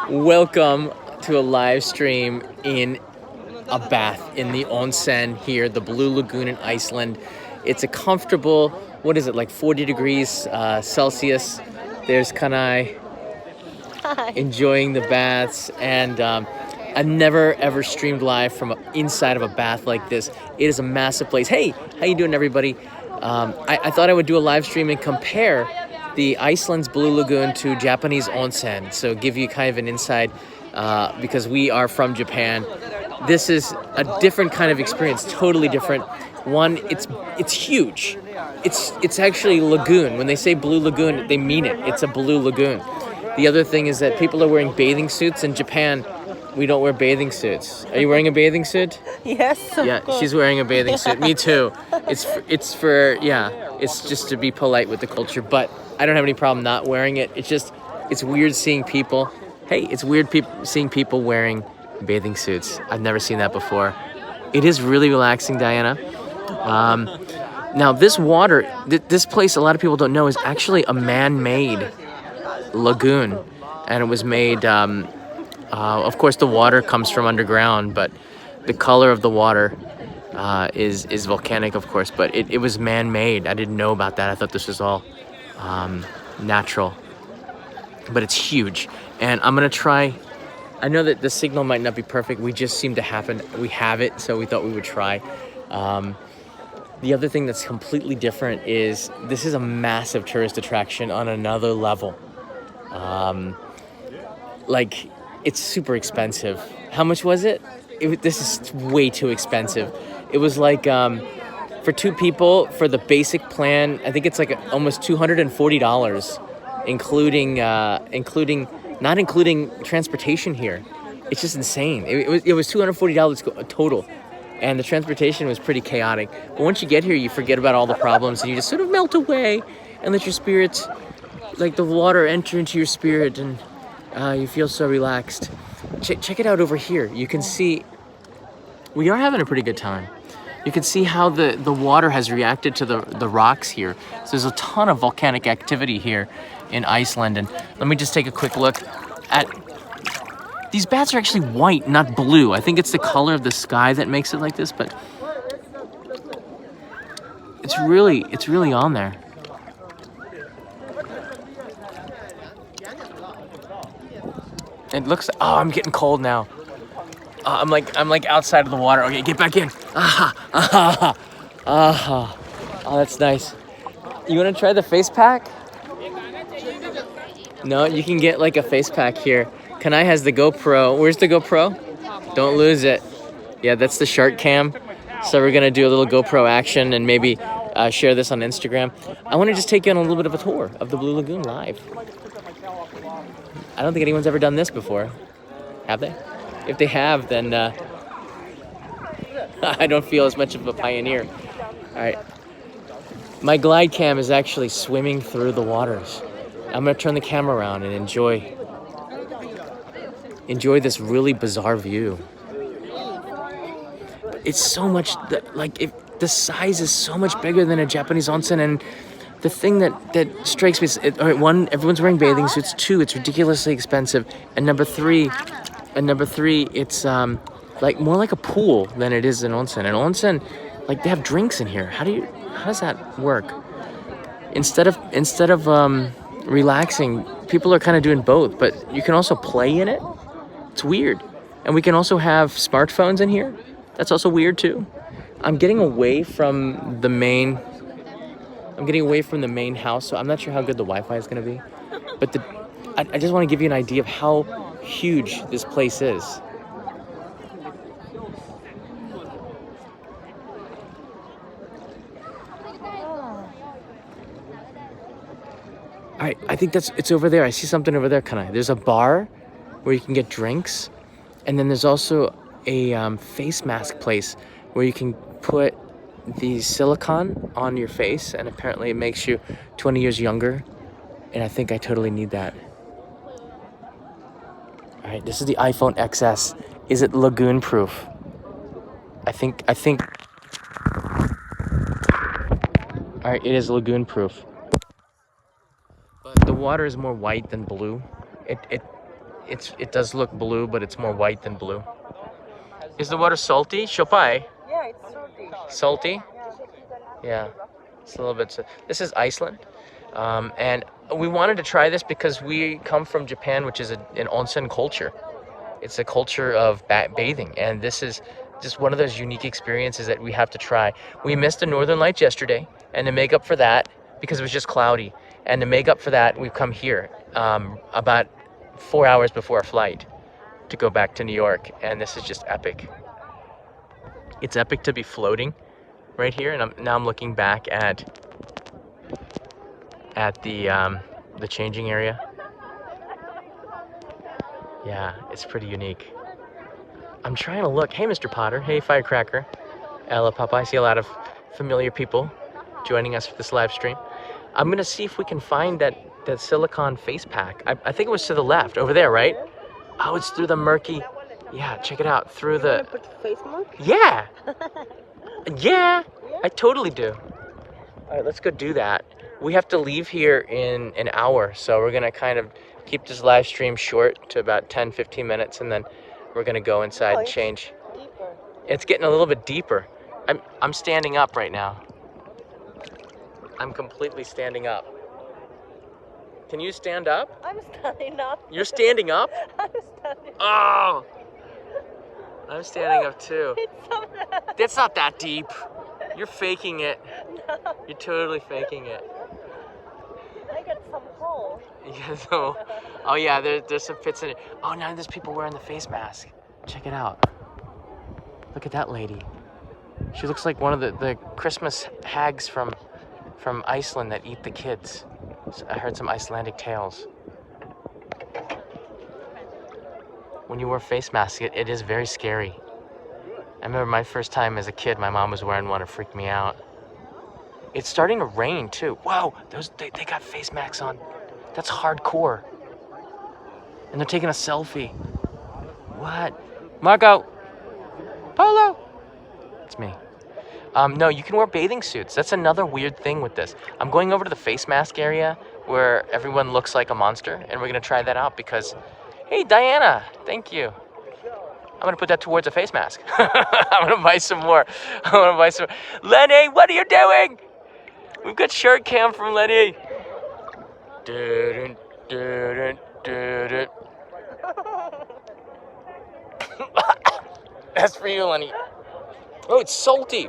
Welcome to a live stream in a bath in the onsen here, the Blue Lagoon in Iceland. It's a comfortable, what is it, like 40 degrees Celsius. There's Kanai enjoying the baths, and I've never ever streamed live from inside of a bath like this. It is a massive place. Hey, how you doing, everybody? I thought I would do a live stream and compare the Iceland's Blue Lagoon to Japanese onsen, so give you kind of an insight because we are from Japan. This is a different kind of experience, totally different. One, it's huge. It's actually lagoon. When they say Blue Lagoon, they mean it. It's a blue lagoon. The other thing is that people are wearing bathing suits. In Japan, we don't wear bathing suits. Are you wearing a bathing suit? Yes. Yeah, she's wearing a bathing suit. Me too. It's just to be polite with the culture, but I don't have any problem not wearing it. It's weird seeing people. Hey, it's weird seeing people wearing bathing suits. I've never seen that before. It is really relaxing, Diana. Now this water, this place, a lot of people don't know, is actually a man-made lagoon, and it was made. Of course, the water comes from underground, but the color of the water is volcanic, of course. But it was man-made. I didn't know about that. I thought this was all natural. But it's huge, and I'm gonna try. I know that the signal might not be perfect. We just seem to we have it, so we thought we would try. The other thing that's completely different is this is a massive tourist attraction on another level. Like, it's super expensive. How much was it? This is way too expensive. It was like, for two people, for the basic plan, I think it's like almost $240, not including transportation here. It's just insane. It was $240 total, and the transportation was pretty chaotic. But once you get here, you forget about all the problems, and you just sort of melt away and let your spirit, like the water, enter into your spirit, and you feel so relaxed. Check it out over here. You can see we are having a pretty good time. You can see how the water has reacted to the rocks here. So there's a ton of volcanic activity here in Iceland. And let me just take a quick look at these bats. Are actually white, not blue. I think it's the color of the sky that makes it like this, but it's really on there. It looks. Oh, I'm getting cold now. I'm like outside of the water. Okay, get back in. Oh, that's nice. You want to try the face pack? No, you can get like a face pack here. Kanai has the GoPro. Where's the GoPro? Don't lose it. Yeah, that's the shark cam. So we're gonna do a little GoPro action and maybe share this on Instagram. I want to just take you on a little bit of a tour of the Blue Lagoon live. I don't think anyone's ever done this before. Have they? If they have, then I don't feel as much of a pioneer. All right. My glide cam is actually swimming through the waters. I'm gonna turn the camera around and enjoy this really bizarre view. It's so much, the size is so much bigger than a Japanese onsen, and the thing that strikes me is, all right, one, everyone's wearing bathing suits. Two, it's ridiculously expensive, and number three, it's like more like a pool than it is an onsen. An onsen, like, they have drinks in here. How does that work? Instead of relaxing, people are kind of doing both, but you can also play in it. It's weird. And we can also have smartphones in here. That's also weird too. I'm getting away from the main house, so I'm not sure how good the Wi-Fi is going to be. But I just want to give you an idea of how huge this place is. All right, I think it's over there. I see something over there, There's a bar where you can get drinks, and then there's also a face mask place where you can put the silicone on your face, and apparently it makes you 20 years younger, and I think I totally need that. All right, this is the iPhone XS. Is it lagoon proof? I think. All right, it is lagoon proof. But the water is more white than blue. it does look blue, but it's more white than blue. Is the water salty? Shopai? Yeah, it's salty. Salty? Yeah, it's a little bit. This is Iceland, and we wanted to try this because we come from Japan, which is an onsen culture. It's a culture of bathing, and this is just one of those unique experiences that we have to try. We missed the Northern Lights yesterday, and to make up for that, because it was just cloudy, and to make up for that, we've come here about 4 hours before our flight to go back to New York, and this is just epic. It's epic to be floating right here, and now I'm looking back at the changing area. Yeah, it's pretty unique. I'm trying to look. Hey, Mr. Potter. Hey, Firecracker. Ella Papa. I see a lot of familiar people joining us for this live stream. I'm gonna see if we can find that silicone face pack. I think it was to the left, over there, right? Oh, it's through the murky. Yeah, check it out. Through the. Put face mask? Yeah. Yeah, I totally do. All right, let's go do that. We have to leave here in an hour, so we're gonna kind of keep this live stream short to about 10-15 minutes, and then we're gonna go inside and change. Deeper. It's getting a little bit deeper. I'm standing up right now. I'm completely standing up. Can you stand up? I'm standing up. You're standing up? I'm standing up. Oh! I'm standing up too. It's not that deep. You're faking it. No. You're totally faking it. I got some hole. Yeah, so, oh yeah, there's some fits in it. Oh, now there's people wearing the face mask. Check it out. Look at that lady. She looks like one of the Christmas hags from Iceland that eat the kids. So I heard some Icelandic tales. When you wear face masks, it is very scary. I remember my first time as a kid, my mom was wearing one. It freaked me out. It's starting to rain too. Wow, they got face masks on. That's hardcore. And they're taking a selfie. What? Marco! Polo! It's me. No, you can wear bathing suits. That's another weird thing with this. I'm going over to the face mask area where everyone looks like a monster, and we're gonna try that out because, hey, Diana, thank you. I'm gonna put that towards a face mask. I'm gonna buy some more. Lenny, what are you doing? We've got shirt cam from Lenny. That's for you, Lenny. Oh, it's salty.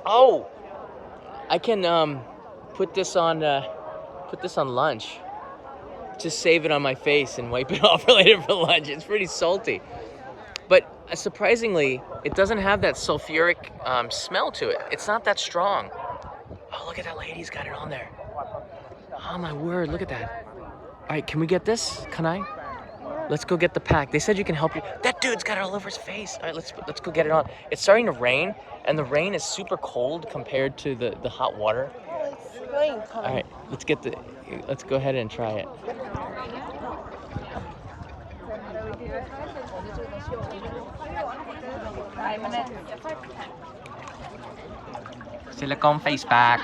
Oh, I can put this on lunch. Just save it on my face and wipe it off later for lunch. It's pretty salty, but surprisingly, it doesn't have that sulfuric smell to it. It's not that strong. Oh, look at that lady's got it on there. Oh my word, look at that. All right, can we get this? Can I? Let's go get the pack. They said you can help you. That dude's got it all over his face. All right, let's go get it on. It's starting to rain, and the rain is super cold compared to the hot water. Oh, it's rain coming. All right, let's go ahead and try it. Silicone face pack.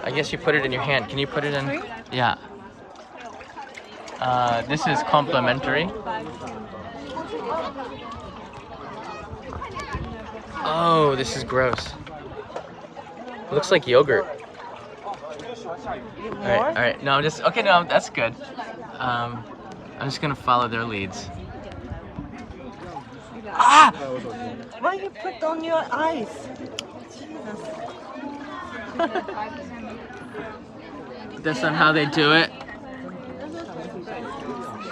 I guess you put it in your hand. Can you put it in? Yeah. This is complimentary. Oh, this is gross. It looks like yogurt. All right. No, that's good. I'm just gonna follow their leads. Ah! Why you put on your eyes? Jesus. That's not how they do it.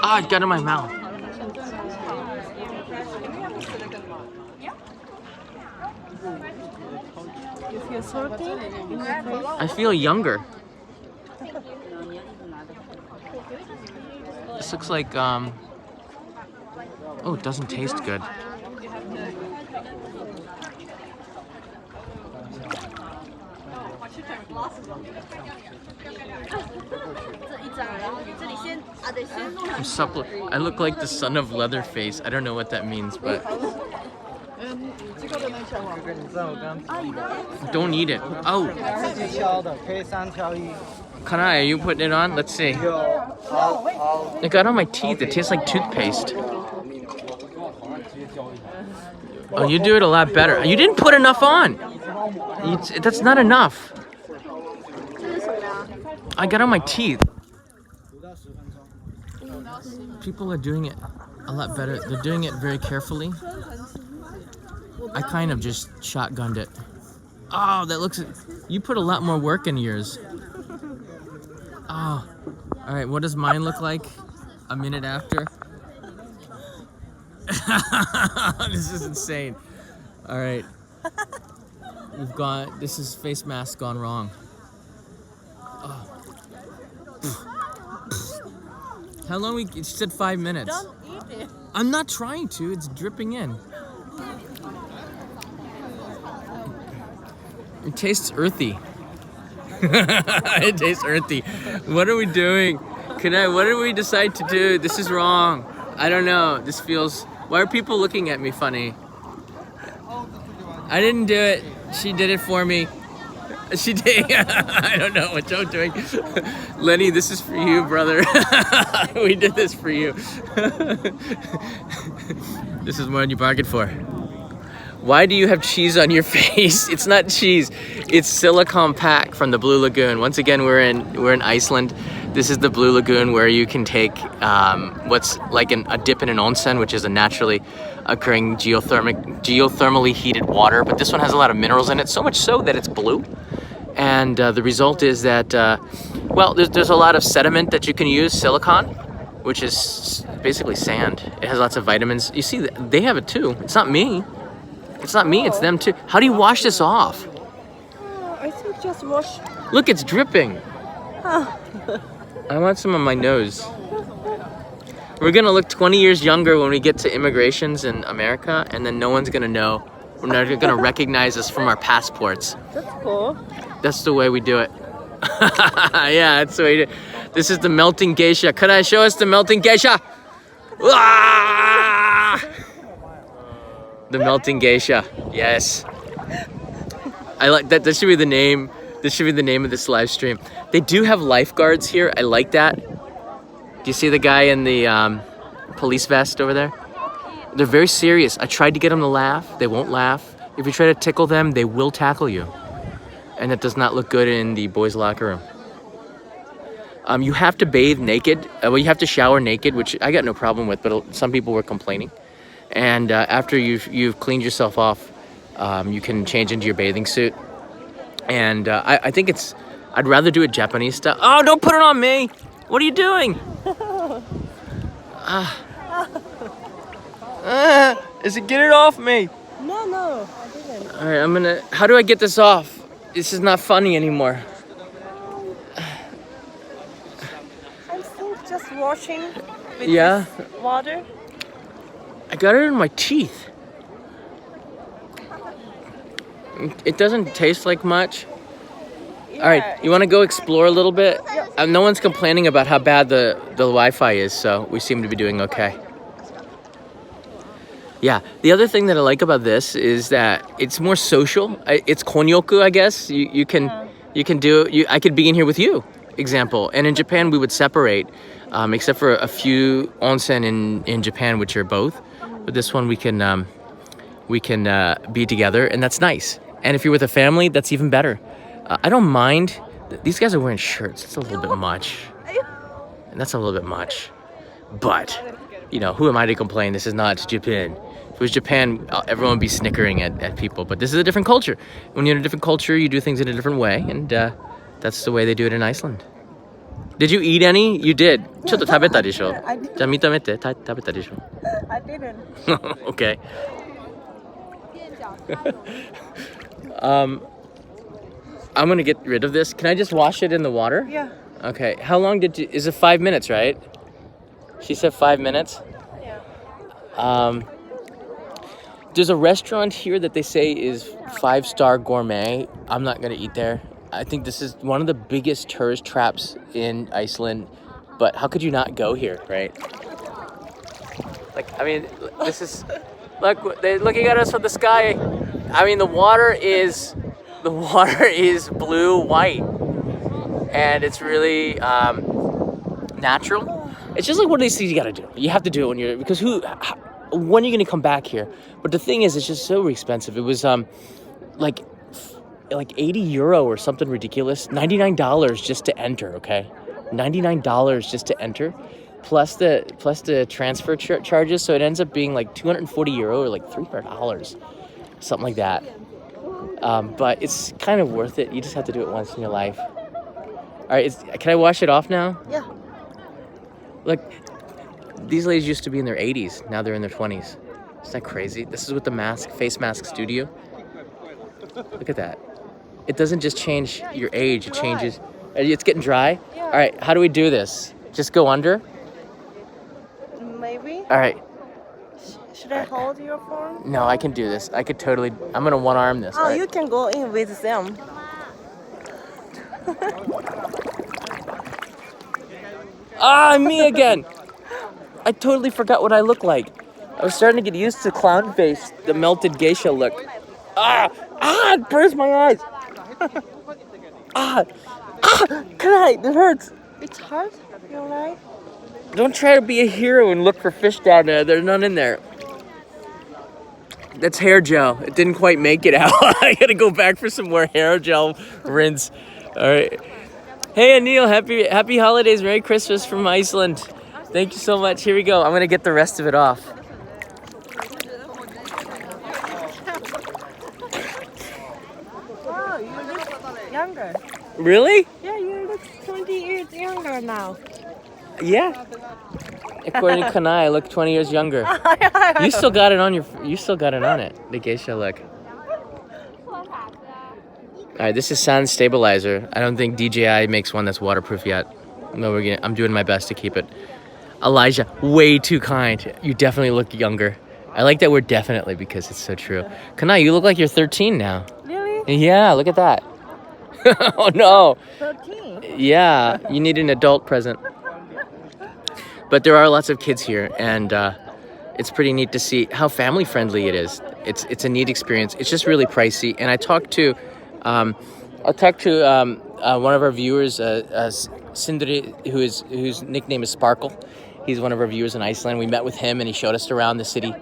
Ah, it got in my mouth. You feel salty in your face? I feel younger. This looks like, oh, it doesn't taste good. I look like the son of Leatherface. I don't know what that means, but don't eat it. Oh, Kanai, are you putting it on? Let's see. It got on my teeth. It tastes like toothpaste. Oh, you do it a lot better. You didn't put enough on. That's not enough. I got on my teeth. People are doing it a lot better. They're doing it very carefully. I kind of just shotgunned it. Oh, that looks... You put a lot more work in yours. Oh. All right, what does mine look like a minute after? This is insane. All right. This is face mask gone wrong. Oh. How long you said 5 minutes. Don't eat it. I'm not trying to, it's dripping in. It tastes earthy. It tastes earthy. What are we doing? What did we decide to do? This is wrong. I don't know. This feels... Why are people looking at me funny? I didn't do it. She did it for me. She did. I don't know what I'm doing. Lenny, this is for you, brother. We did this for you. This is what you bargained for. Why do you have cheese on your face? It's not cheese. It's silicone pack from the Blue Lagoon. Once again, we're in Iceland. This is the Blue Lagoon where you can take what's like a dip in an onsen, which is a naturally occurring geothermally heated water. But this one has a lot of minerals in it, so much so that it's blue. And the result is that, well, there's a lot of sediment that you can use, silicone, which is basically sand. It has lots of vitamins. You see, they have it too. It's not me. It's not me, it's them too. How do you wash this off? I think just wash. Look, it's dripping. I want some on my nose. We're gonna look 20 years younger when we get to immigrations in America, and then no one's gonna know. We're not gonna recognize us from our passports. That's cool. That's the way we do it. Yeah, that's the way we do it. This is the melting geisha. Could I show us the melting geisha? Ah! The melting geisha. Yes. I like that. That should be the name. This should be the name of this live stream. They do have lifeguards here. I like that. Do you see the guy in the police vest over there? They're very serious. I tried to get them to laugh. They won't laugh. If you try to tickle them, they will tackle you. And it does not look good in the boys' locker room. You have to bathe naked. Well, you have to shower naked, which I got no problem with, but some people were complaining. And after you've cleaned yourself off, you can change into your bathing suit. And I think I'd rather do it Japanese style. Oh, don't put it on me! What are you doing? Get it off me? No, I didn't. All right, how do I get this off? This is not funny anymore. I think just washing with Yeah? this water. I got it in my teeth. It doesn't taste like much. Yeah. All right, you want to go explore a little bit? No one's complaining about how bad the Wi-Fi is, so we seem to be doing okay. Yeah, the other thing that I like about this is that it's more social. It's konyoku, I guess. You can do it. I could be in here with you, example. And in Japan, we would separate, except for a few onsen in Japan, which are both. But this one we can be together, and that's nice. And if you're with a family, that's even better. I don't mind. These guys are wearing shirts. That's a little bit much. And that's a little bit much. But, you know, who am I to complain? This is not Japan. If it was Japan, everyone would be snickering at people. But this is a different culture. When you're in a different culture, you do things in a different way. And that's the way they do it in Iceland. Did you eat any? You did. ちょっと食べたでしょ? じゃあ認めて。食べたでしょ? I didn't. Okay. I'm gonna get rid of this. Can I just wash it in the water? Yeah. Okay. How long is it 5 minutes, right? She said 5 minutes? Yeah. There's a restaurant here that they say is 5-star gourmet. I'm not gonna eat there. I think this is one of the biggest tourist traps in Iceland. But how could you not go here, right? Like, I mean, this is... Look, they're looking at us from the sky. I mean, the water is blue-white. and it's really natural. It's just like one of these things you gotta do. You have to do it when you're, because when are you gonna come back here? But the thing is, it's just so expensive. It was like 80 euro or something ridiculous. $99 just to enter. Okay, $99 just to enter, plus the transfer charges. So it ends up being like 240 euro or like $300, something like that. But it's kind of worth it. You just have to do it once in your life. All right, can I wash it off now? Yeah. Look, these ladies used to be in their 80s. Now they're in their 20s. Isn't that crazy? This is with the face mask studio. Look at that. It doesn't just change your age. It changes. It's getting dry? Yeah. All right, how do we do this? Just go under? Maybe. All right. Should I hold your phone? No, I can do this. I'm going to one arm this. Oh, right? you can go in with them. Me again. I totally forgot what I look like. I was starting to get used to clown face, the melted geisha look. It burns my eyes. God, it hurts. It's hard. You alright? Don't try to be a hero and look for fish down there. There's none in there. That's hair gel. It didn't quite make it out. I gotta go back for some more hair gel rinse. All right. Hey, Anil, happy holidays. Merry Christmas from Iceland. Thank you so much. Here we go. I'm gonna get the rest of it off. Wow, you look younger. Really? Yeah, you look 20 years younger now. Yeah. According to Kanai, I look 20 years younger. You still got it on it. The geisha look. All right, this is Sand Stabilizer. I don't think DJI makes one that's waterproof yet. No, I'm doing my best to keep it. Elijah, way too kind. You definitely look younger. I like that word definitely because it's so true. Kanai, you look like you're 13 now. Really? Yeah, look at that. Oh no. 13? Yeah, you need an adult present. But there are lots of kids here, and it's pretty neat to see how family friendly it is. It's a neat experience. It's just really pricey. And I talked to one of our viewers, Sindri, whose nickname is Sparkle. He's one of our viewers in Iceland. We met with him, and he showed us around the city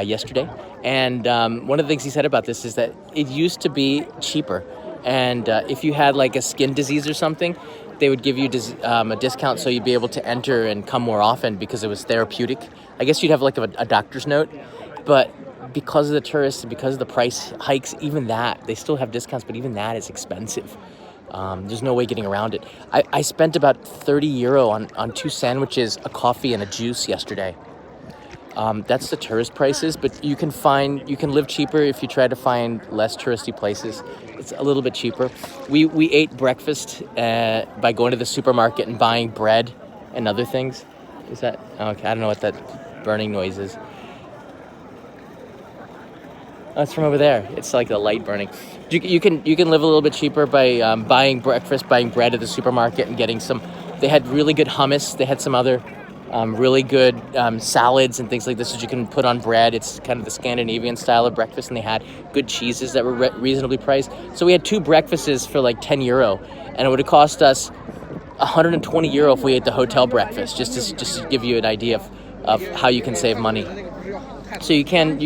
yesterday. And one of the things he said about this is that it used to be cheaper. And if you had like a skin disease or something, they would give you a discount so you'd be able to enter and come more often because it was therapeutic. I guess you'd have like a doctor's note. But because of the tourists and because of the price hikes, even that, they still have discounts, but even that is expensive. There's no way getting around it. I spent about 30 euro on 2 sandwiches, a coffee, and a juice yesterday. That's the tourist prices, but you can live cheaper if you try to find less touristy places. It's a little bit cheaper. We ate breakfast by going to the supermarket and buying bread and other things. Is that okay? I don't know what that burning noise is. Oh, it's from over there. It's like the light burning. You can live a little bit cheaper by buying bread at the supermarket and getting some. They had really good hummus. They had some other really good salads and things like this that you can put on bread. It's kind of the Scandinavian style of breakfast, and they had good cheeses that were reasonably priced. So we had 2 breakfasts for like 10 euro, and it would have cost us 120 euro if we ate the hotel breakfast. Just to give you an idea of how you can save money. So you can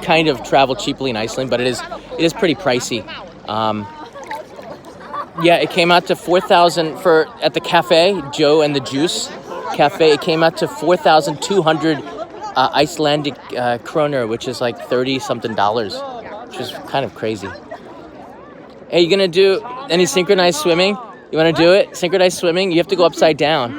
kind of travel cheaply in Iceland, but it is pretty pricey. It came out to 4,000 at the cafe, Joe and the Juice Cafe. It came out to 4,200 Icelandic kroner, which is like $30-something, which is kind of crazy. Hey, you gonna do any synchronized swimming? You want to do it? Synchronized swimming? You have to go upside down.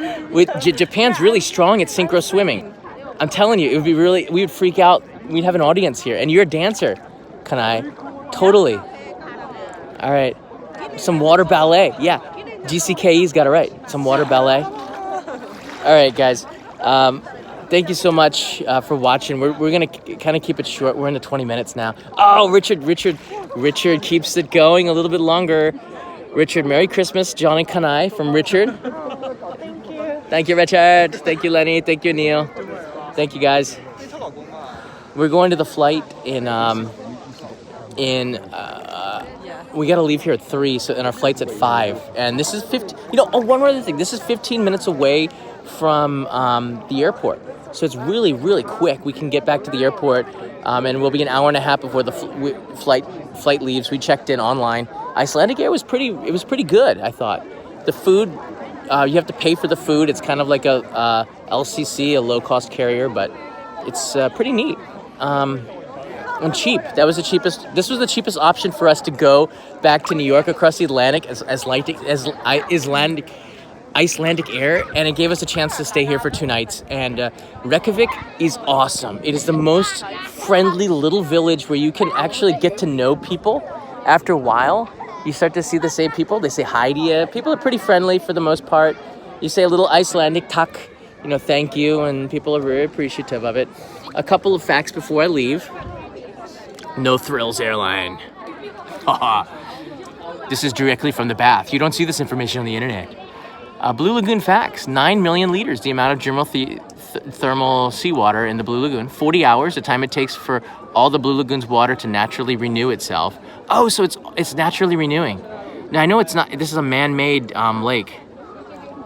Japan's really strong at synchro swimming. I'm telling you, it would be we would freak out. We'd have an audience here. And you're a dancer, Kanai. Totally. All right. Some water ballet. Yeah. GCKE's got it right. Some water ballet. All right, guys. Thank you so much for watching. We're going to kind of keep it short. We're into 20 minutes now. Oh, Richard keeps it going a little bit longer. Richard, Merry Christmas. John and Kanai from Richard. Thank you. Thank you, Richard. Thank you, Lenny. Thank you, Neil. Thank you, guys. We're going to the flight in we got to leave here at 3, and our flight's at 5. And this is 15. You know, oh, one more other thing. This is 15 minutes away from the airport, so it's really, really quick. We can get back to the airport, and we'll be an hour and a half before the flight leaves. We checked in online. Icelandic Air was pretty good, I thought. The food, you have to pay for the food. It's kind of like a LCC, a low-cost carrier, but it's pretty neat. And cheap. That was the cheapest. This was the cheapest option for us to go back to New York across the Atlantic as Icelandic Air, and it gave us a chance to stay here for 2 nights. And Reykjavik is awesome. It is the most friendly little village where you can actually get to know people. After a while, you start to see the same people. They say hi to you. People are pretty friendly for the most part. You say a little Icelandic takk, you know, thank you, and people are very appreciative of it. A couple of facts before I leave. No Thrills Airline. This is directly from the bath. You don't see this information on the internet. Blue Lagoon facts. 9 million liters, the amount of thermal seawater in the Blue Lagoon. 40 hours, the time it takes for all the Blue Lagoon's water to naturally renew itself. Oh, so it's naturally renewing. Now, I know it's not. This is a man-made lake,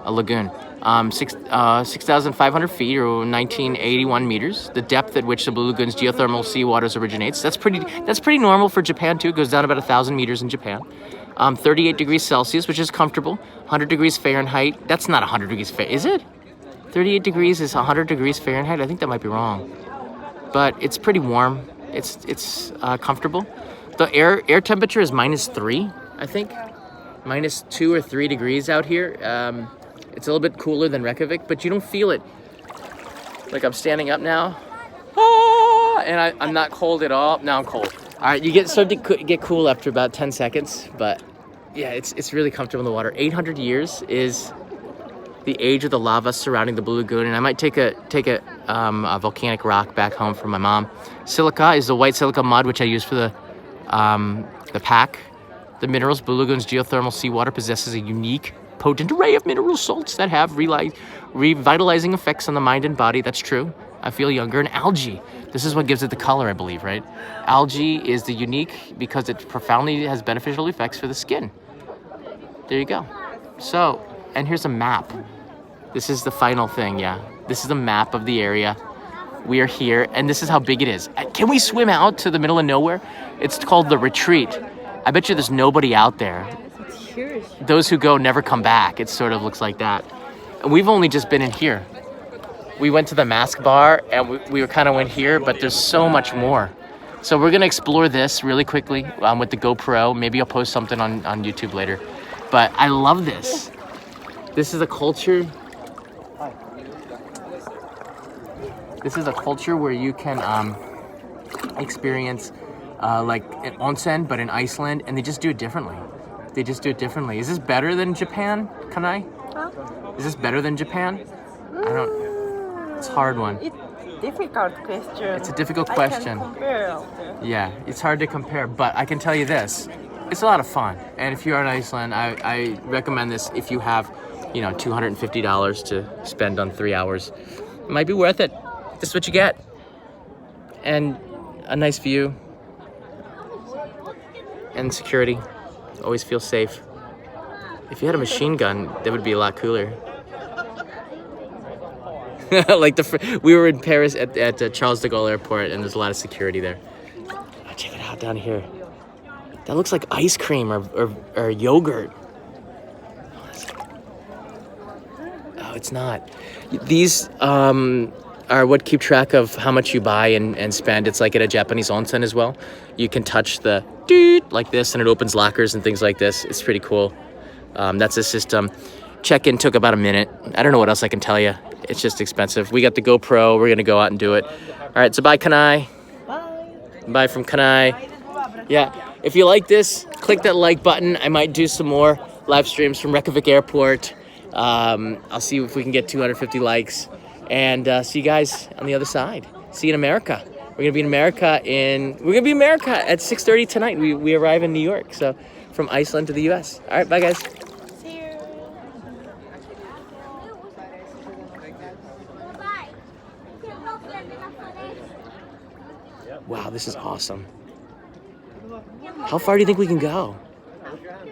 a lagoon. 6,500 feet or 1981 meters. The depth at which the Blue Lagoon's geothermal seawaters originates. That's pretty normal for Japan too. It goes down about 1,000 meters in Japan. 38 degrees Celsius, which is comfortable. 100 degrees Fahrenheit. That's not 100 degrees Fahrenheit, is it? 38 degrees is 100 degrees Fahrenheit. I think that might be wrong, but it's pretty warm. It's comfortable. The air temperature is -3, I think, -2 or 3 degrees out here. It's a little bit cooler than Reykjavik, but you don't feel it. Like I'm standing up now, and I'm not cold at all. Now I'm cold. All right, you start to get cool after about 10 seconds, but yeah, it's really comfortable in the water. 800 years is the age of the lava surrounding the Blue Lagoon, and I might take a volcanic rock back home for my mom. Silica is the white silica mud which I use for the pack. The minerals Blue Lagoon's geothermal seawater possesses a unique, potent array of mineral salts that have revitalizing effects on the mind and body. That's true. I feel younger. And algae. This is what gives it the color, I believe, right? Algae is the unique because it profoundly has beneficial effects for the skin. There you go. So, and here's a map. This is the final thing, yeah. This is a map of the area. We are here, and this is how big it is. Can we swim out to the middle of nowhere? It's called the Retreat. I bet you there's nobody out there. Those who go never come back. It sort of looks like that. And we've only just been in here. We went to the mask bar, and we kind of went here, but there's so much more. So we're gonna explore this really quickly with the GoPro. Maybe I'll post something on YouTube later. But I love this. This is a culture. This is a culture where you can experience like an onsen, but in Iceland, and they just do it differently. Is this better than Japan, Kanai? Huh? Is this better than Japan? I don't. It's a hard one. It's difficult question. It's a difficult question. I can compare. Yeah, it's hard to compare, but I can tell you this. It's a lot of fun. And if you're in Iceland, I recommend this if you have, $250 to spend on 3 hours. It might be worth it. This is what you get. And a nice view. And security. Always feel safe. If you had a machine gun, that would be a lot cooler. Like we were in Paris at Charles de Gaulle Airport, and there's a lot of security there. Oh, check it out down here. That looks like ice cream or yogurt. Oh, it's not. These are what keep track of how much you buy and spend. It's like at a Japanese onsen as well. You can touch the doot like this, and it opens lockers and things like this. It's pretty cool. That's the system. Check-in took about a minute. I don't know what else I can tell you. It's just expensive. We got the GoPro. We're gonna go out and do it. All right, so bye, Kanai. Bye. Bye from Kanai. Yeah, if you like this, click that like button. I might do some more live streams from Reykjavik Airport. I'll see if we can get 250 likes. And see you guys on the other side. See you in America. We're gonna be in America at 6:30 tonight. We arrive in New York. So from Iceland to the US. All right, bye guys. See you. Wow, this is awesome. How far do you think we can go? Close your eyes.